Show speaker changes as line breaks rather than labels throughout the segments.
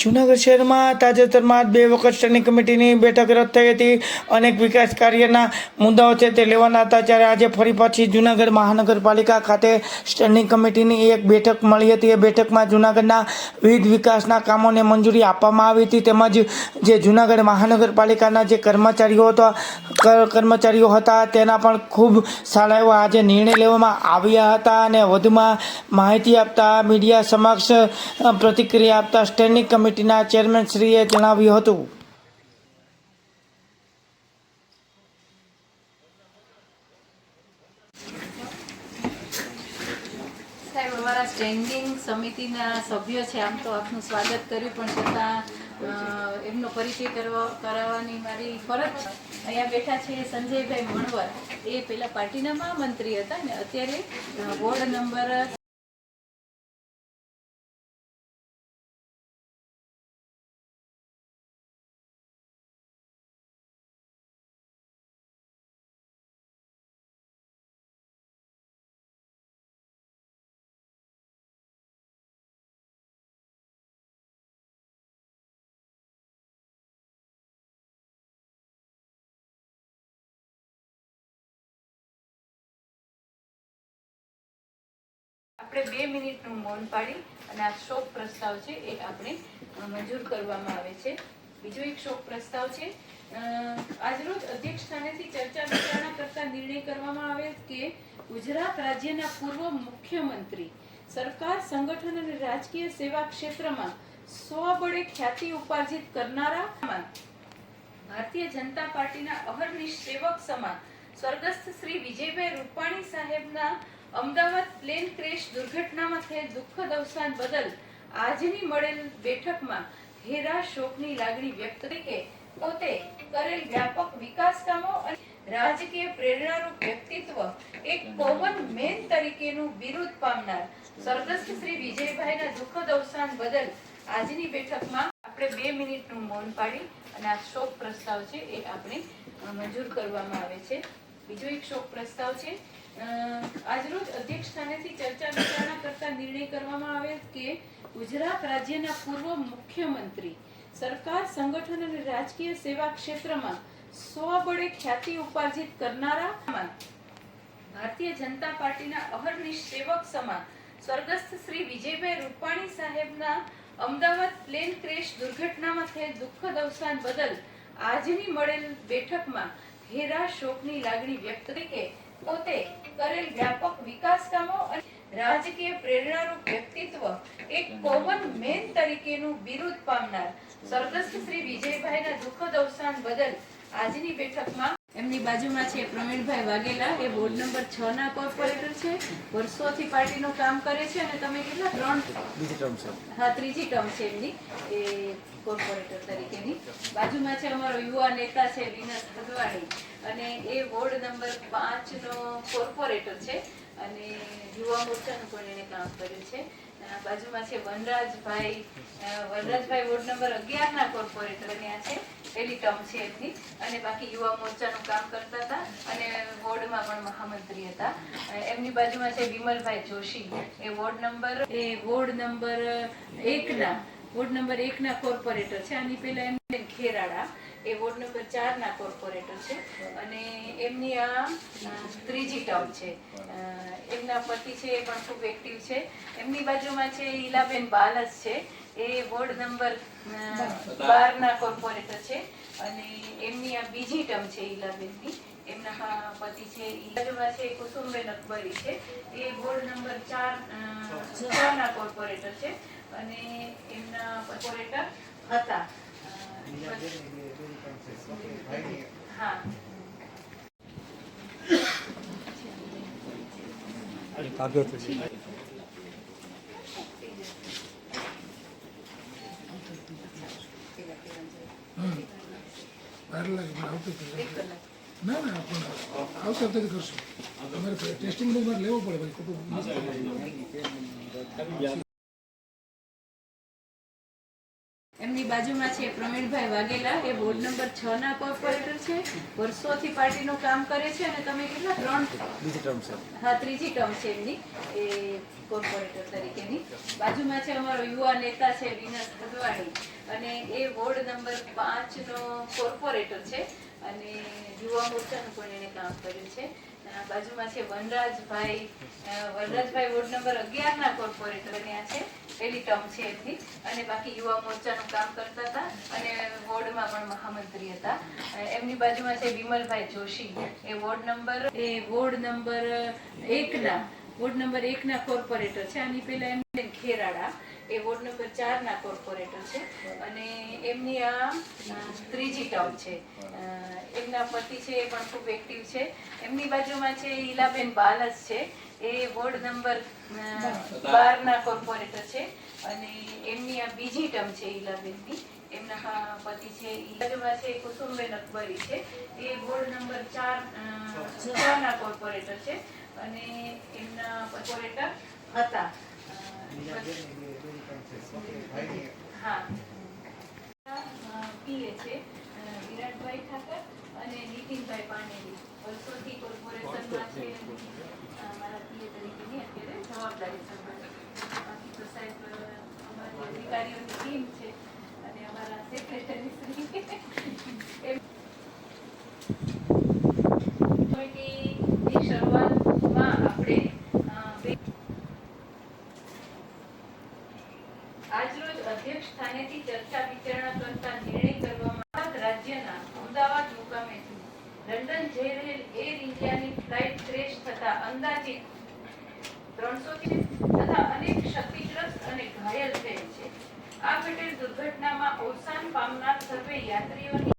જૂનાગઢ શહેરમાં તાજેતરમાં 2 વખત સ્ટેન્ડિંગ કમિટીની બેઠક રદ થઈ હતી. અનેક વિકાસ કાર્યના મુદ્દાઓ છે તે લેવાના હતા. ત્યારે આજે ફરી પાછી જૂનાગઢ મહાનગરપાલિકા ખાતે સ્ટેન્ડિંગ કમિટીની એક બેઠક મળી હતી. એ બેઠકમાં જૂનાગઢના વિવિધ વિકાસના કામોને મંજૂરી આપવામાં આવી હતી. તેમજ જે જૂનાગઢ મહાનગરપાલિકાના જે કર્મચારીઓ હતા તેના પણ ખૂબ સારા એવા આજે નિર્ણય લેવામાં આવ્યા હતા. અને વધુમાં માહિતી આપતા મીડિયા સમક્ષ પ્રતિક્રિયા આપતા સ્ટેન્ડિંગ કમિટીના ચેરમેન શ્રીએ જણાવ્યું હતું.
સાહેબ, અમારા સ્ટેન્ડિંગ સમિતિના સભ્યો છે. આમ તો આપનું સ્વાગત કર્યું, પણ છતાં એમનો પરિચય કરાવવાની મારી ફરજ છે. અહીંયા બેઠા છે સંજયભાઈ મણવર. એ પેલા પાર્ટીના મહામંત્રી હતા ને અત્યારે વોર્ડ નંબર આપણે 2 મિનિટનું મૌન પાડી અને આ શોક પ્રસ્તાવ છે એ આપણે મંજૂર કરવામાં આવે છે. બીજો એક શોક પ્રસ્તાવ છે. આજરોજ અધ્યક્ષ સ્થાનેથી ચર્ચા વિચારણા કરતા નિર્ણય કરવામાં આવેલ કે ગુજરાત રાજ્યના પૂર્વ મુખ્યમંત્રી સરકાર સંગઠન અને રાજકીય સેવા ક્ષેત્રમાં સ્વબળે ખ્યાતિ ઉપાર્જિત કરનારા ભારતીય જનતા પાર્ટીના અહર્નિશ સેવક સમાન સ્વર્ગસ્થ શ્રી વિજયભાઈ રૂપાણી સાહેબના અમદાવાદ પ્લેન ક્રેશ દુર્ઘટનામાં થયેલ દુઃખદ અવસાન બદલ આજની મળેલ બેઠકમાં ઘેરા શોકની લાગણી વ્યક્ત કરી પોતે કરેલ વ્યાપક વિકાસ કામો અને રાજકીય પ્રેરણારૂપ વ્યક્તિત્વ એક કોમન મેન તરીકેનું બિરુદ પામનાર સ્વર્ગસ્થ શ્રી વિજયભાઈના દુઃખદ અવસાન બદલ આજની બેઠકમાં આપણે 2 મિનિટનું મૌન પાડી અને આ શોક પ્રસ્તાવ છે એ આપણે મંજૂર કરવામાં આવે છે. બીજો એક શોક પ્રસ્તાવ છે. આજરોજ અધ્યક્ષ સ્થાનેથી ચર્ચા વિચારણા કરતા નિર્ણય કરવામાં આવેલ કે ગુજરાત રાજ્યના પૂર્વ મુખ્યમંત્રી સરકાર સંગઠન અને રાજકીય સેવા ક્ષેત્રમાં સ્વબળે ખ્યાતિ ઉપાર્જિત કરનારા ભારતીય જનતા પાર્ટીના અહર્નિશ સેવક સમાન સ્વર્ગસ્થ શ્રી વિજયભાઈ રૂપાણી સાહેબના અમદાવાદ પ્લેન ક્રેશ દુર્ઘટનામાં થયેલ દુઃખદ અવસાન બદલ આજની મળેલ બેઠકમાં ઘેરા શોકની લાગણી વ્યક્ત કરી પોતે કરેલ વ્યાપક વિકાસ કામો અને રાજકીય પ્રેરણારૂપ વ્યક્તિત્વ એક કોમન મેન તરીકેનું બિરુદ પામનાર સ્વર્ગસ્થ શ્રી વિજયભાઈના દુઃખદ અવસાન બદલ આજની બેઠકમાં એમની બાજુમાં છે પ્રવીણભાઈ વાઘેલા. એ વોર્ડ નંબર 6 ના કોર્પોરેટર છે. વર્ષોથી પાર્ટીનું કામ કરે છે અને તમે કેટલા ત્રીજી ટર્મ છે એમની એ કોર્પોરેટર તરીકેની. બાજુમાં છે અમારો યુવા નેતા છે વિનસ ભદવાણી, અને એ વોર્ડ નંબર 5 નો કોર્પોરેટર છે અને યુવા મોરચાનું પણ એને કામ કર્યું છે. બાજુમાં છે વનરાજભાઈ વોર્ડ નંબર 11 ના કોર્પોરેટર બન્યા છે. પહેલી ટર્મ છે એમની, અને બાકી યુવા મોરચાનું કામ કરતા હતા અને વોર્ડમાં પણ મહામંત્રી હતા. એમની બાજુમાં છે વિમલભાઈ જોશી. એ વોર્ડ નંબર 1 ના કોર્પોરેટર છે. આની પહેલા એમને ખેરાડા એ વોર્ડ નંબર 4 ના કોર્પોરેટર છે અને એમની આ ત્રીજી ટર્મ છે. એમના પતિ છે એ પણ ખૂબ એક્ટિવ છે. એમની બાજુમાં છે ઈલાબેન બાલસ છે. એ વોર્ડ નંબર 12 ના કોર્પોરેટર છે અને એમની આ બીજી ટર્મ છે ઈલાબેનની. એમના પતિ છે બાજુમાં છે કુસુમબેન અકબરી છે. એ વોર્ડ નંબર 4 ના કોર્પોરેટર છે અને એમના કોર્પોરેટર હતા. હા,
ના ના આવતા વખતે કરશું. તમારે ટેસ્ટિંગ લેવો પડે ભાઈ ખોટું.
એમની બાજુમાં છે પ્રવીણભાઈ વાઘેલા, એ વોર્ડ નંબર 6 ના કોર્પોરેટર છે, વર્ષોથી પાર્ટીનું કામ કરે છે અને તમે કેટલા ત્રીજી ટર્મ છે એમની એ કોર્પોરેટર તરીકેની. બાજુમાં છે અમારો યુવા નેતા છે વિનસ ખદવાણી, અને એ વોર્ડ નંબર 5 નો કોર્પોરેટર છે અને યુવા મોરચાનું પણ એને કામ કર્યું છે. બાજુમાં છે વનરાજભાઈ વોર્ડ નંબર 11 ના કોર્પોરેટર, અને આ છે પહેલી ટર્મ છે એમની, અને બાકી યુવા મોરચાનું કામ કરતા હતા અને વોર્ડમાં પણ મહામંત્રી હતા. એમની બાજુમાં છે વિમલભાઈ જોશી, એ વોર્ડ નંબર 1 ના કોર્પોરેટર છે. આની પહેલા એમને ખેરાડા, એ વોર્ડ નંબર 4 ના કોર્પોરેટર છે અને એમની આ ત્રીજી ટર્મ છે. એમના પતિ છે એ પણ ખૂબ એક્ટિવ છે. એમની બાજુમાં છે ઈલાબેન બાલસ છે, એ વોર્ડ નંબર 12 ના કોર્પોરેટર છે અને એમની આ બીજી ટર્મ છે ઈલાબેનની. એમના પતિ છે બાજુમાં છે કુસુમબેન અકબરી છે, એ વોર્ડ નંબર 6 ના કોર્પોરેટર છે અને એમના કોર્પોરેટર હતા. હા, પીએ છે વિરાટભાઈ ઠાકર અને નીતિનભાઈ પાનેરી, વર્ષોથી કોર્પોરેશનમાં છે. મારા પીએ તરીકેની અત્યારે જવાબદારી સંભાળે. બાકી તો સાહેબ અમારી અધિકારીઓની ટીમ છે અને અમારા સેક્રેટરી શ્રી કમિટીની શરૂઆતમાં આપણે આજરોજ અધ્યક્ષ સ્થાનેથી ચર્ચા વિચારણા કરતા નિર્ણય કરવામાં રાજ્યના અમદાવાદ મુકામેથી લંડન જઈ રહેલ એર ઇન્ડિયાની ફ્લાઇટ ક્રેશ થતા અંદાજિત 300 તથા અનેક ક્ષતિગ્રસ્ત અને ઘાયલ થયેલ છે. આ ઘટેલ દુર્ઘટનામાં અવસાન પામનાર સર્વે યાત્રીઓની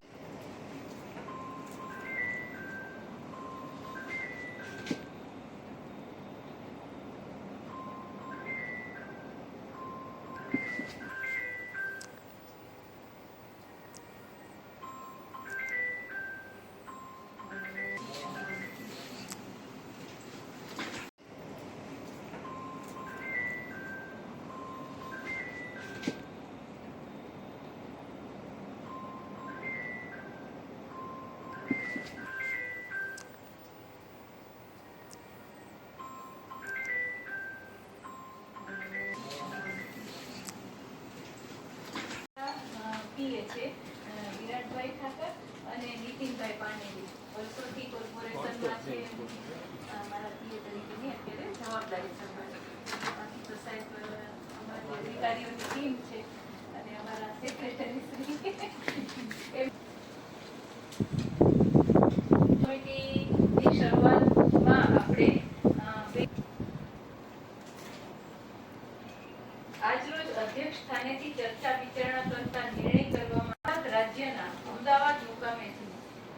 પીએ છે વિરાટભાઈ ઠાકર અને નીતિનભાઈ પાનેરી, વર્ષોથી કોર્પોરેશનમાં છે. મારા પીએ તરીકેની અત્યારે જવાબદારી સંભાળે. બાકી તો સાહેબ અમારી અધિકારીઓની ટીમ છે અને અમારા સેક્રેટરી શ્રી કમિટીની શરૂઆતમાં આપણે આજરોજ અધ્યક્ષ સ્થાનેથી ચર્ચા વિચારણા કરતા નિર્ણય કરવામાં રાજ્યના અમદાવાદ મુકામેથી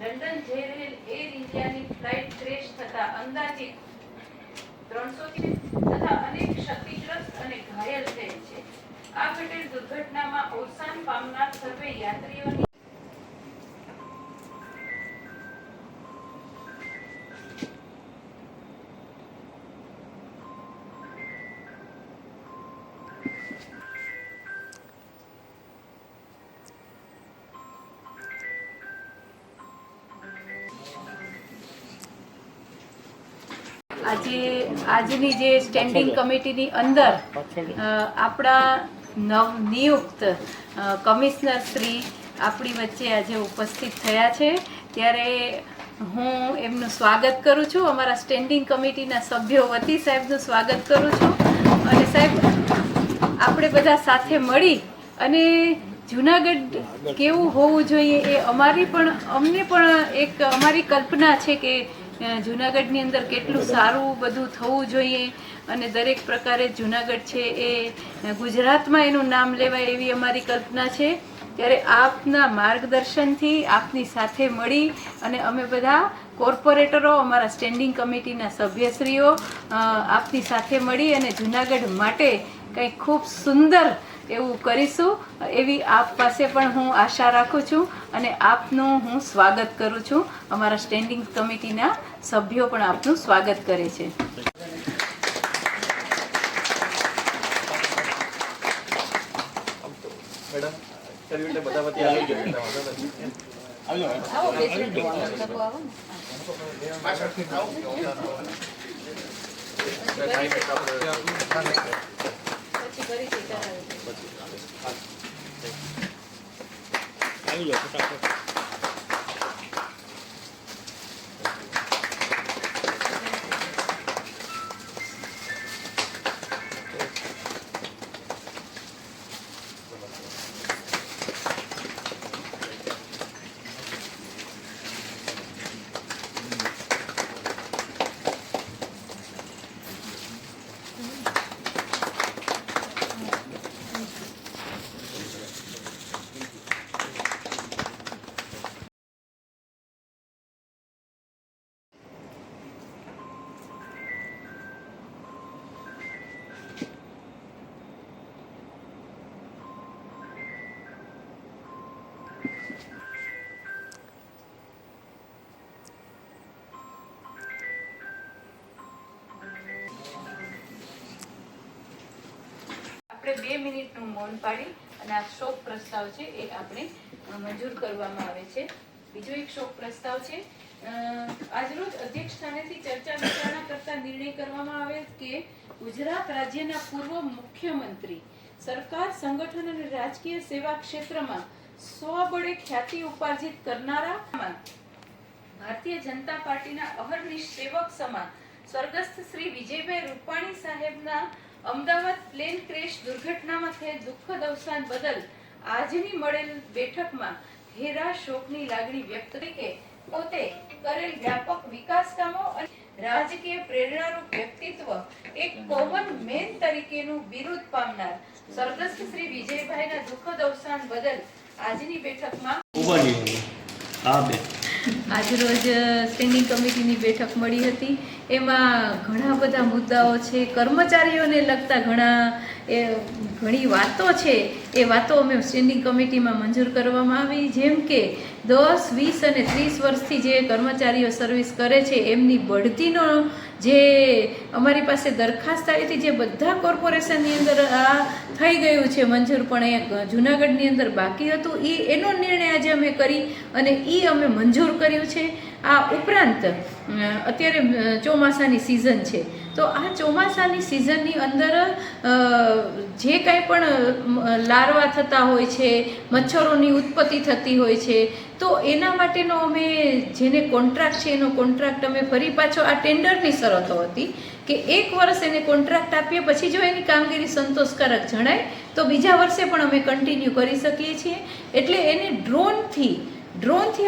લંડન જઈ રહેલ એર ઇન્ડિયાની ફ્લાઇટ ક્રેશ થતા અંદાજિત 300 તથા અનેક ક્ષતિગ્રસ્ત અને ઘાયલ થયેલ છે. આ ઘટેલ દુર્ઘટનામાં અવસાન પામનાર સર્વે યાત્રીઓની આજની જે સ્ટેન્ડિંગ કમિટીની અંદર આપણા નવનિયુક્ત કમિશનર શ્રી આપણી વચ્ચે આજે ઉપસ્થિત થયા છે, ત્યારે હું એમનું સ્વાગત કરું છું. અમારા સ્ટેન્ડિંગ કમિટીના સભ્યો વતી સાહેબનું સ્વાગત કરું છું. અને સાહેબ, આપણે બધા સાથે મળી અને જુનાગઢ કેવું હોવું જોઈએ એ અમને પણ એક અમારી કલ્પના છે કે જુનાગઢની અંદર કેટલું સારું બધું થવું જોઈએ અને દરેક પ્રકારે જુનાગઢ છે એ ગુજરાતમાં એનું નામ લેવાય એવી અમારી કલ્પના છે. ત્યારે આપના માર્ગદર્શનથી આપની સાથે મળી અને અમે બધા કોર્પોરેટરો, અમારા સ્ટેન્ડિંગ કમિટીના સભ્યશ્રીઓ આપની સાથે મળી અને જુનાગઢ માટે કંઈક ખૂબ સુંદર એવું કરીશું એવી આપ પાસે પણ હું આશા રાખું છું અને આપનું હું સ્વાગત કરું છું. અમારા સ્ટેન્ડિંગ કમિટીના સભ્યો પણ આપનું સ્વાગત કરે છે.
મેડમ,
આવો બેસી આવો ને પછી કરી આપણે 2 મિનિટનું મૌન પાડી અને આ શોક પ્રસ્તાવ છે એ આપણે મંજૂર કરવામાં આવે છે. બીજો એક શોક પ્રસ્તાવ છે. આજરોજ અધ્યક્ષ સ્થાનેથી ચર્ચા વિચારણા કરતા નિર્ણય કરવામાં આવે કે ગુજરાત રાજ્યના પૂર્વ મુખ્યમંત્રી સરકાર સંગઠન અને રાજકીય સેવા ક્ષેત્રમાં સ્વબળે ખ્યાતિ ઉપાર્જિત કરનારા ભારતીય જનતા પાર્ટીના અહર્નિશ સેવક સમા સ્વર્ગસ્થ શ્રી વિજયભાઈ રૂપાણી સાહેબના અમદાવાદ પ્લેન ક્રેશ દુર્ઘટનામાં થયેલ દુઃખદ અવસાન બદલ આજની મળેલ બેઠકમાં ઘેરા શોકની લાગણી વ્યક્ત કરી પોતે કરેલ વ્યાપક વિકાસ કામો અને રાજકીય પ્રેરણારૂપ વ્યક્તિત્વ એક કોમન મેન તરીકેનું બિરુદ પામનાર સ્વર્ગસ્થ શ્રી વિજયભાઈના દુઃખદ અવસાન બદલ આજની બેઠકમાં આજરોજ સ્ટેન્ડિંગ કમિટીની બેઠક મળી હતી. એમાં ઘણા બધા મુદ્દાઓ છે, કર્મચારીઓને લગતા ઘણી વાતો છે. એ વાતો અમે સ્ટેન્ડિંગ કમિટીમાં મંજૂર કરવામાં આવી. જેમ કે 10, 20 અને 30 વર્ષથી જે કર્મચારીઓ સર્વિસ કરે છે એમની બઢતીનો જે અમારી પાસે દરખાસ્ત આવી હતી, જે બધા કોર્પોરેશનની અંદર આ થઈ ગયું છે મંજૂર, પણ એ જુનાગઢની અંદર બાકી હતું. એનો નિર્ણય આજે અમે કરી અને એ અમે મંજૂર કર્યું છે. આ ઉપરાંત અત્યારે ચોમાસાની સિઝન છે, તો આ ચોમાસાની સિઝનની અંદર જે કાંઈ પણ લાર્વા થતા હોય છે, મચ્છરોની ઉત્પત્તિ થતી હોય છે, તો એના માટેનો અમે જેને કોન્ટ્રાક્ટ છે એનો કોન્ટ્રાક્ટ અમે ફરી પાછો, આ ટેન્ડરની શરતો હતી કે 1 વર્ષ એને કોન્ટ્રાક્ટ આપીએ, પછી જો એની કામગીરી સંતોષકારક જણાય તો બીજા વર્ષે પણ અમે કન્ટિન્યુ કરી શકીએ છીએ. એટલે એને ડ્રોનથી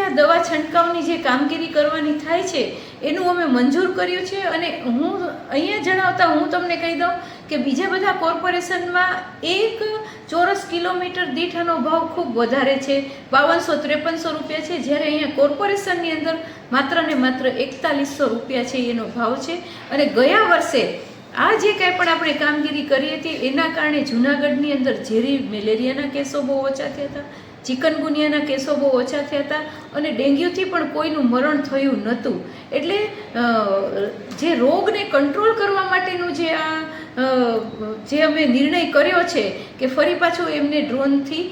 આ દવા છંટકાવની જે કામગીરી કરવાની થાય છે એનું અમે મંજૂર કર્યું છે. અને હું અહીંયા જણાવતા હું તમને કહી દઉં કે બીજા બધા કોર્પોરેશનમાં 1 ચોરસ કિલોમીટર દીઠ આનો ભાવ ખૂબ વધારે છે, 5200-5300 રૂપિયા છે, જ્યારે અહીંયા કોર્પોરેશનની અંદર માત્ર ને માત્ર 4100 રૂપિયા છે એનો ભાવ છે. અને ગયા વર્ષે આ જે કાંઈ પણ આપણે કામગીરી કરી હતી એના કારણે જૂનાગઢની અંદર ઝેરી મેલેરિયાના કેસો બહુ ઓછા થયા હતા, ચિકનગુનિયાના કેસો બહુ ઓછા થયા હતા અને ડેન્ગ્યુથી પણ કોઈનું મરણ થયું નહોતું. એટલે જે રોગને કંટ્રોલ કરવા માટેનું જે અમે નિર્ણય કર્યો છે કે ફરી પાછું એમને ડ્રોનથી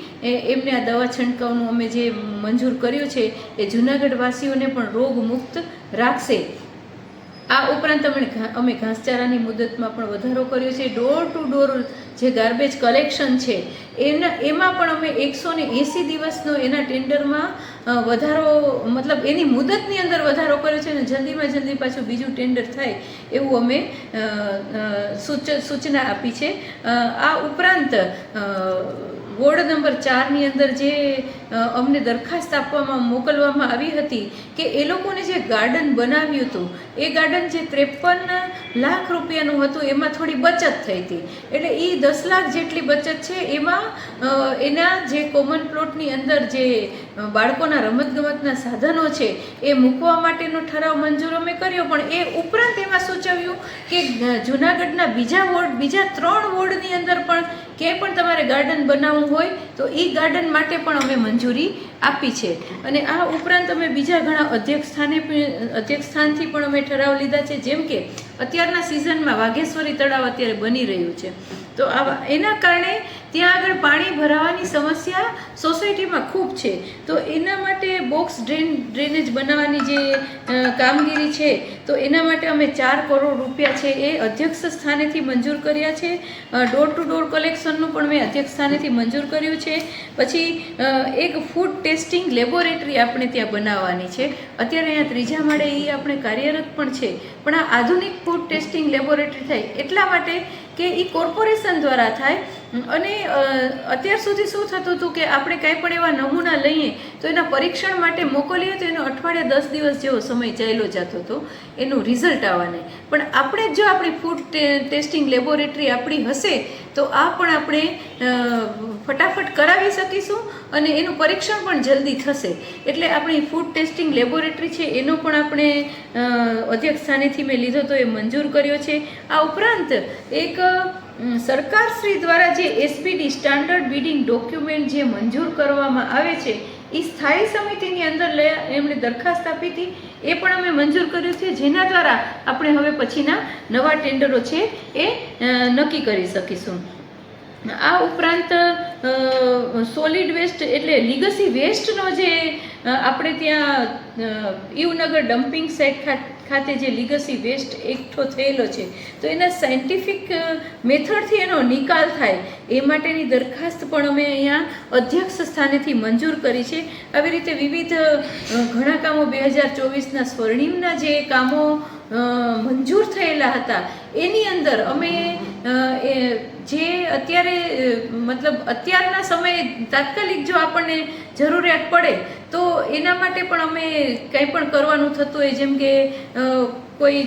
એમને આ દવા છંટકાવનું અમે જે મંજૂર કર્યું છે એ જૂનાગઢ વાસીઓને પણ રોગ મુક્ત રાખશે. આ ઉપરાંત અમે ઘાસચારાની મુદતમાં પણ વધારો કર્યો છે. ડોર ટુ ડોર જે ગાર્બેજ કલેક્શન છે એમાં પણ અમે 180 દિવસનો એના ટેન્ડરમાં વધારો, મતલબ એની મુદતની અંદર વધારો કર્યો છે અને જલ્દીમાં જલ્દી પાછું બીજું ટેન્ડર થાય એવું અમે સૂચના આપી છે. આ ઉપરાંત વોર્ડ નંબર 4ની અંદર જે અમને દરખાસ્ત મોકલવામાં આવી હતી કે એ લોકોને જે ગાર્ડન બનાવ્યું હતું એ ગાર્ડન જે 53 લાખ રૂપિયાનું હતું એમાં થોડી બચત થઈ હતી. એટલે એ 10 લાખ જેટલી બચત છે એમાં એના જે કોમન પ્લોટની અંદર જે બાળકોના રમતગમતના સાધનો છે એ મૂકવા માટેનો ઠરાવ મંજૂર અમે કર્યો. પણ એ ઉપરાંત એમાં સૂચવ્યું કે જૂનાગઢના બીજા 3 વોર્ડની અંદર પણ ક્યાંય પણ તમારે ગાર્ડન બનાવવું હોય તો એ ગાર્ડન માટે પણ અમે મંજૂરી આપી છે. અને આ ઉપરાંત અમે બીજા ઘણા અધ્યક્ષ સ્થાનથી પણ અમે ઠરાવ લીધા છે. જેમ કે અત્યારના સિઝનમાં વાઘેશ્વરી તળાવ અત્યારે બની રહ્યું છે, તો એના કારણે ત્યાં આગળ પાણી ભરાવાની સમસ્યા સોસાયટીમાં ખૂબ છે. તો એના માટે બોક્સ ડ્રેનેજ બનાવવાની જે કામગીરી છે તો એના માટે અમે 4 કરોડ રૂપિયા છે એ અધ્યક્ષ સ્થાનેથી મંજૂર કર્યા છે. ડોર ટુ ડોર કલેક્શનનું પણ મેં અધ્યક્ષ સ્થાનેથી મંજૂર કર્યું છે. પછી એક ફૂડ ટેસ્ટિંગ લેબોરેટરી આપણે ત્યાં બનાવવાની છે. અત્યારે અહીંયા 3જા માળે એ આપણે કાર્યરત પણ છે, પણ આ આધુનિક ફૂડ ટેસ્ટિંગ લેબોરેટરી થાય એટલા માટે કે એ કોર્પોરેશન દ્વારા થાય. અને અત્યાર સુધી શું થતું હતું કે આપણે કાંઈ પણ એવા નમૂના લઈએ તો એના પરીક્ષણ માટે મોકલીએ તો એનો અઠવાડિયા 10 દિવસ જેવો સમય ચાલ્યો જતો હતો એનું રિઝલ્ટ આવવાને. પણ આપણે જો આપણી ફૂડ ટેસ્ટિંગ લેબોરેટરી આપણી હશે તો આ પણ આપણે ફટાફટ કરાવી શકીશું અને એનું પરીક્ષણ પણ જલ્દી થશે. એટલે આપણી ફૂડ ટેસ્ટિંગ લેબોરેટરી છે એનો પણ આપણે અધ્યક્ષ સ્થાનેથી મેં લીધો તો એ મંજૂર કર્યો છે. આ ઉપરાંત એક સરકારશ્રી દ્વારા જે એસબીડી સ્ટાન્ડર્ડ બિડિંગ ડોક્યુમેન્ટ જે મંજૂર કરવામાં આવે છે એ સ્થાયી સમિતિની અંદર એમણે દરખાસ્ત આપી હતી, એ પણ અમે મંજૂર કર્યું છે, જેના દ્વારા આપણે હવે પછીના નવા ટેન્ડરો છે એ નક્કી કરી શકીશું. આ ઉપરાંત સોલિડ વેસ્ટ એટલે લીગસી વેસ્ટનો જે આપણે ત્યાં ઈવનગર ડમ્પિંગ સાઇટ ખાતે જે લીગસી વેસ્ટ એકઠો થયેલો છે તો એના સાયન્ટિફિક મેથડથી એનો નિકાલ થાય એ માટેની દરખાસ્ત પણ અમે અહીંયા અધ્યક્ષ સ્થાનેથી મંજૂર કરી છે. આવી રીતે વિવિધ ઘણા કામો 2024ના સ્વર્ણિમના જે કામો મંજૂર થયેલા હતા એની અંદર અમે જે અત્યારે મતલબ અત્યારના સમયે તાત્કાલિક જો આપણને જરૂરિયાત પડે તો એના માટે પણ અમે કંઈ પણ કરવાનું થતું હોય, જેમ કે કોઈ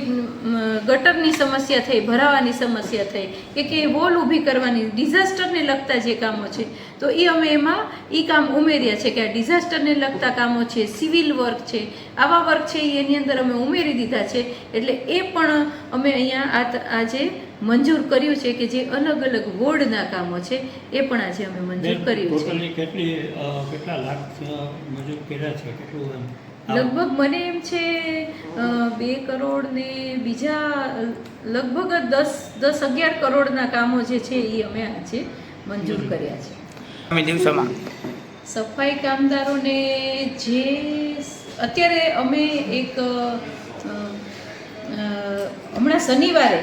ગટરની સમસ્યા થઈ, ભરાવાની સમસ્યા થઈ કે વોલ ઊભી કરવાની, ડિઝાસ્ટરને લગતા જે કામો છે તો એ અમે એમાં એ કામ ઉમેર્યા છે કે આ ડિઝાસ્ટરને લગતા કામો છે, સિવિલ વર્ક છે, આવા વર્ક છે એની અંદર અમે ઉમેરી દીધા છે. એટલે એ પણ અમે અહીંયા આજે મંજૂર કર્યું છે કે જે અલગ અલગ વોર્ડના કામો છે એ પણ આજે અમે મંજૂર કર્યું છે.
કેટલા લાખ મંજૂર કર્યા છે? કેટલું?
લગભગ મને એમ છે 2 કરોડ ને બીજા લગભગ 10-11 કરોડના કામો જે છે એ અમે આજે મંજૂર કર્યા છે.
દિવસોમાં
સફાઈ કામદારોને જે અત્યારે અમે એક હમણાં શનિવારે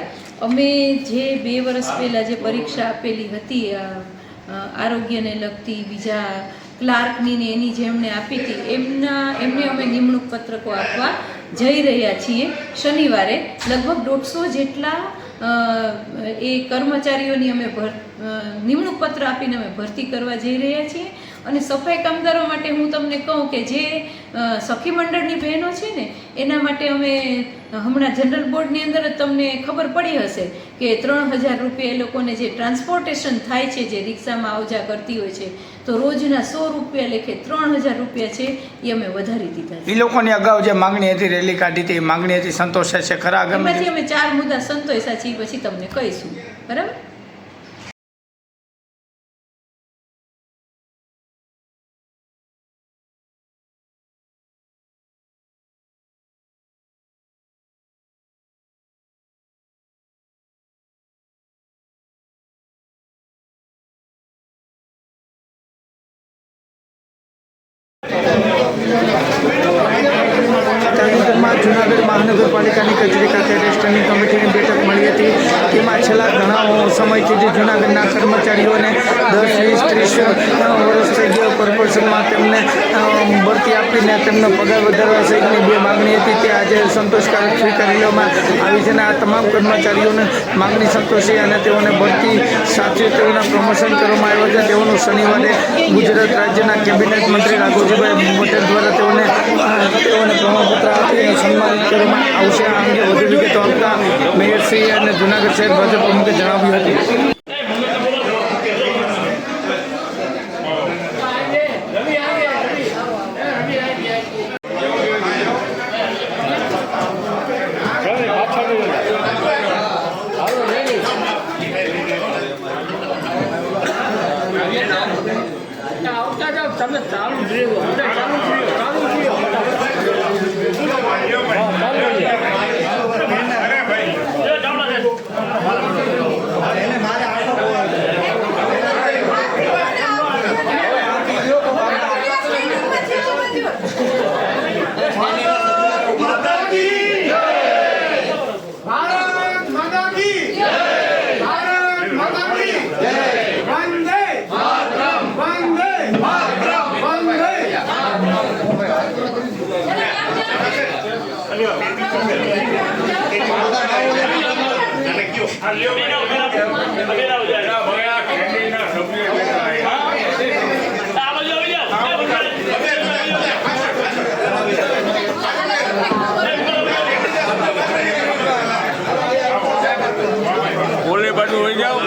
અમે જે 2 વર્ષ પહેલાં જે પરીક્ષા આપેલી હતી આરોગ્યને લગતી, બીજા ક્લાર્કની ને એની જે એમણે આપી હતી એમને અમે નિમણૂક પત્રકો આપવા જઈ રહ્યા છીએ. શનિવારે લગભગ 150 જેટલા એ કર્મચારીઓની અમે નિમણૂક પત્ર આપીને અમે ભરતી કરવા જઈ રહ્યા છીએ. અને સફાઈ કામદારો માટે હું તમને કહું કે જે સખી મંડળની બહેનો છે ને એના માટે અમે હમણાં જનરલ બોર્ડની અંદર તમને ખબર પડી હશે કે 3000 રૂપિયા એ લોકોને જે ટ્રાન્સપોર્ટેશન થાય છે, જે રિક્ષામાં આવજા કરતી હોય છે, તો રોજના 100 રૂપિયા લેખે 3000 રૂપિયા છે એ અમે વધારી દીધા છે.
એ લોકોની અગાઉ જે માંગણી હતી, રેલી કાઢી હતી, માંગણી હતી, સંતોષે છે ખરા?
એમાંથી અમે 4 મુદ્દા સંતોષ્યા છે, પછી તમને કહીશું. બરાબર.
તાજેતરમાં જૂનાગઢ મહાનગરપાલિકાની કચેરી ખાતે સ્ટેન્ડિંગ કમિટીની બેઠક મળી હતી. તેમાં છેલ્લા ઘણા સમયથી જે જૂનાગઢના કર્મચારીઓને 10, 20, 30 વર્ષ થઈ ગયો કોર્પોરેશનમાં તેમને ભરતી આપીને તેમનો પગાર વધારવા સહિતની 2 માગણી હતી તે આજે સંતોષકારક સ્વીકારી લેવામાં આવી છે. આ તમામ કર્મચારીઓને માગણી સંતોષી અને તેઓને ભરતી સાથે તેઓના પ્રમોશન કરવામાં આવ્યા છે. તેઓનું શનિવારે ગુજરાત રાજ્યના કેબિનેટ મંત્રી રાઘવજીભાઈ પટેલ દ્વારા તેઓને પ્રમાણપત્ર આપી સન્માનિત કરવામાં આવશે. આ અંગે વધુ વિગતો આપતા મેયરશ્રી અને જૂનાગઢ શહેર ભાજપ પ્રમુખે જણાવ્યું હતું.
તમે ચાલુ ઓલે બાજુ હોઈ જાઓ.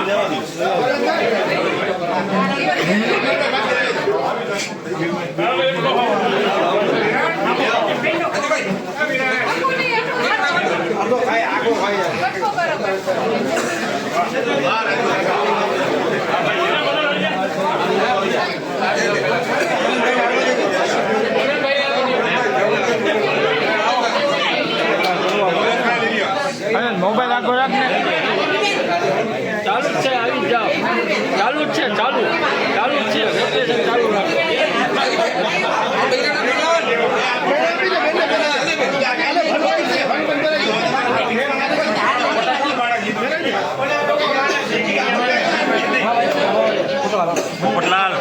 મોબાઈલ આગો રાખ ને.
ચાલુ જ છે, આવી જાઓ. ચાલુ જ છે, ચાલુ જ છે. વેકેશન ચાલુ
પોપટલાલ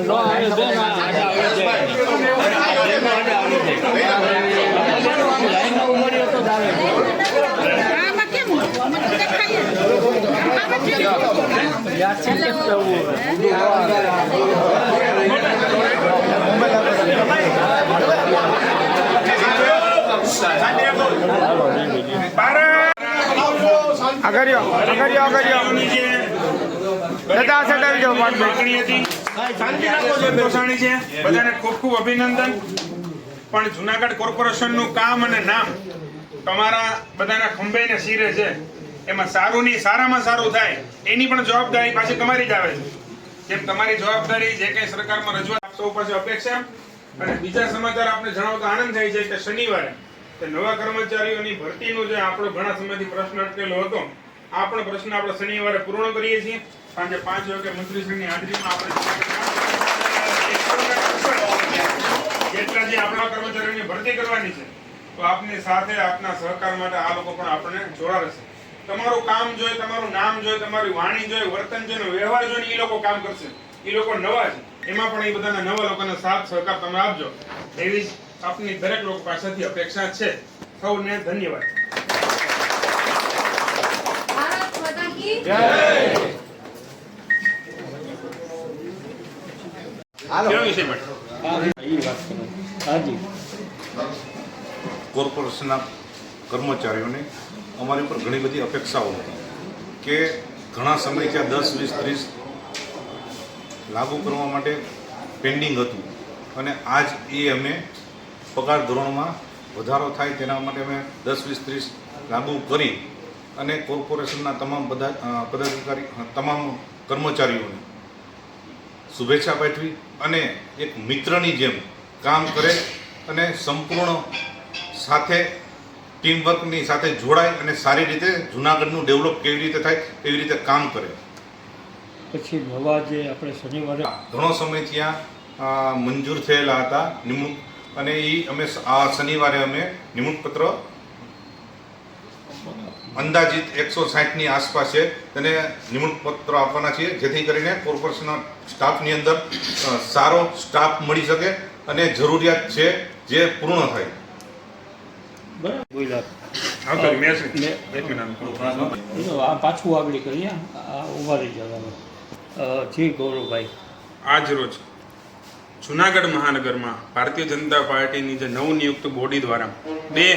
નો આવે છે ને લાઈનમાં ઉમર્યો તો જ આવે. યાદ છે કે
બધાને ખૂબ ખૂબ અભિનંદન. પણ જુનાગઢ કોર્પોરેશનનું કામ અને નામ તમારા બધાના ખંભે ને શિરે છે. એમાં સારું નહીં, સારામાં સારું થાય એની પણ જવાબદારી પાછી તમારી જ આવે છે. જેમ તમારી જવાબદારી જે કંઈ સરકારમાં રજૂઆત આપશો પાસે અપેક્ષા. અને બીજા સમાચાર આપણે જણાવતા આનંદ થાય છે કે શનિવારે નવા કર્મચારીઓની ભરતીનો જે આપણો ઘણા સમયથી પ્રશ્ન અટકેલો હતો, આ પણ પ્રશ્ન આપણે શનિવારે પૂર્ણ કરીએ છીએ. સાંજે 5 વાગે મંત્રીશ્રીની હાજરીમાં આપણે જેટલા જે આપણા કર્મચારીઓની ભરતી કરવાની છે, તો આપની સાથે આપના સહકાર માટે આ લોકો પણ આપણને જોડાશે. તમારું કામ જોઈ, તમારું નામ જોઈ, તમારી વાણી જોઈ, વર્તન જોઈ, વ્યવહાર જોઈને એ લોકો કામ કરશે. એ લોકો નવા છે, એમાં પણ એ બધાના નવા લોકોને સાથ સહકાર તમે આપજો, એવી આપની દરેક લોકો પાસેથી અપેક્ષા છે. સૌને ધન્યવાદ. કેવો વિષય માટે
કોર્પોરેશનના કર્મચારીઓને અમારી ઉપર ઘણી બધી અપેક્ષાઓ હતી કે ઘણા સમયથી આ 10, 20, 30 લાગુ કરવા માટે પેન્ડિંગ હતું અને આજ એ અમે પગાર ધોરણમાં વધારો થાય તેના માટે અમે 10, 20, 30 લાગુ કરી અને કોર્પોરેશનના તમામ પદાધિકારી તમામ કર્મચારીઓને શુભેચ્છા પાઠવી અને એક મિત્રની જેમ કામ કરે અને સંપૂર્ણ સાથે ટીમવર્કની સાથે જોડાય અને સારી રીતે જૂનાગઢનું ડેવલપ કેવી રીતે થાય એવી રીતે કામ કરે.
પછી નવા જે આપણે શનિવારે
ઘણો સમય ત્યાં મંજૂર થયેલા હતા નિમણૂક, અને એ અમે આ શનિવારે અમે નિમણૂક પત્ર અંદાજિત 160ની આસપાસ છે તેને નિમણૂક પત્ર આપવાના છીએ, જેથી કરીને કોર્પોરેશનના સ્ટાફની અંદર સારો સ્ટાફ મળી શકે અને જરૂરિયાત છે જે પૂર્ણ થાય.
આ પાછું આગળ કરીએ, આ ઉભા રહી જવાનું. જી ગૌરવભાઈ,
આજ રોજ જુનાગઢ મહાનગરમાં ભારતીય જનતા પાર્ટીની જે નવનિયુક્ત બોડી દ્વારા 2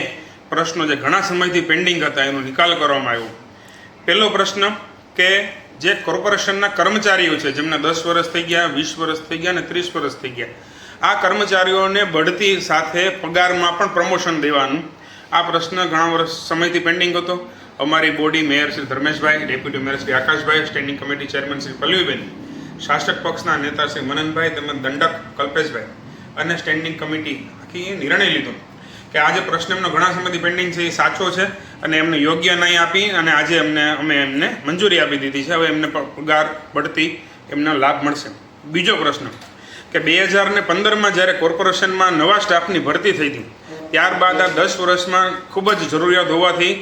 પ્રશ્નો જે ઘણા સમયથી પેન્ડિંગ હતા એનો નિકાલ કરવામાં આવ્યો. પહેલો પ્રશ્ન કે જે કોર્પોરેશનના કર્મચારીઓ છે જેમને 10 વર્ષ થઈ ગયા, 20 વર્ષ થઈ ગયા અને 30 વર્ષ થઈ ગયા, આ કર્મચારીઓને બઢતી સાથે પગારમાં પણ પ્રમોશન દેવાનું આ પ્રશ્ન ઘણા વર્ષ સમયથી પેન્ડિંગ હતો. અમારી body mayor Shri Dharmeshbhai, deputy mayor Shri Akashbhai, standing committee chairman Shri Pallaviben શાસક પક્ષના નેતા શ્રી મનનભાઈ તેમજ દંડક કલ્પેશભાઈ અને સ્ટેન્ડિંગ કમિટી આખી નિર્ણય લીધો કે આ જે પ્રશ્ન એમનો ઘણા સમયથી પેન્ડિંગ છે એ સાચો છે અને એમને યોગ્ય ન્યાય આપી અને આજે અમે એમને મંજૂરી આપી દીધી છે. હવે એમને પગાર બઢતી એમનો લાભ મળશે. બીજો પ્રશ્ન કે 2015માં જ્યારે કોર્પોરેશનમાં નવા સ્ટાફની ભરતી થઈ હતી ત્યારબાદ આ 10 વર્ષમાં ખૂબ જ જરૂરિયાત હોવાથી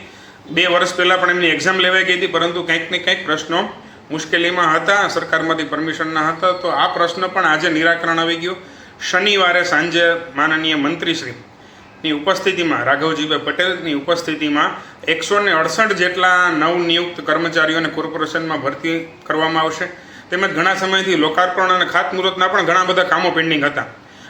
2 વર્ષ પહેલાં પણ એમની એક્ઝામ લેવાઈ ગઈ હતી, પરંતુ કંઈક ને કંઈક પ્રશ્નો મુશ્કેલીમાં હતા, સરકારમાંથી પરમિશનના હતા. તો આ પ્રશ્ન પણ આજે નિરાકરણ આવી ગયું. શનિવારે સાંજે માનનીય મંત્રીશ્રીની ઉપસ્થિતિમાં, રાઘવજીભાઈ પટેલની ઉપસ્થિતિમાં 168 જેટલા નવનિયુક્ત કર્મચારીઓને કોર્પોરેશનમાં ભરતી કરવામાં આવશે. તેમજ ઘણા સમયથી લોકાર્પણ અને ખાતમુહૂર્તના પણ ઘણા બધા કામો પેન્ડિંગ હતા.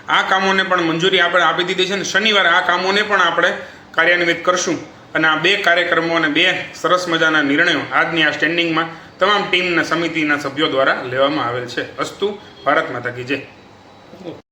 આ કામોને પણ મંજૂરી આપણે આપી દીધી છે અને શનિવારે આ કામોને પણ આપણે કાર્યાન્વિત કરશું. અને આ 2 કાર્યક્રમો અને 2 સરસ મજાના નિર્ણયો આજની આ સ્ટેન્ડિંગમાં તમામ ટીમના સમિતિના સભ્યો દ્વારા લેવામાં આવેલ છે. અસ્તુ ભારત માતા કી જય.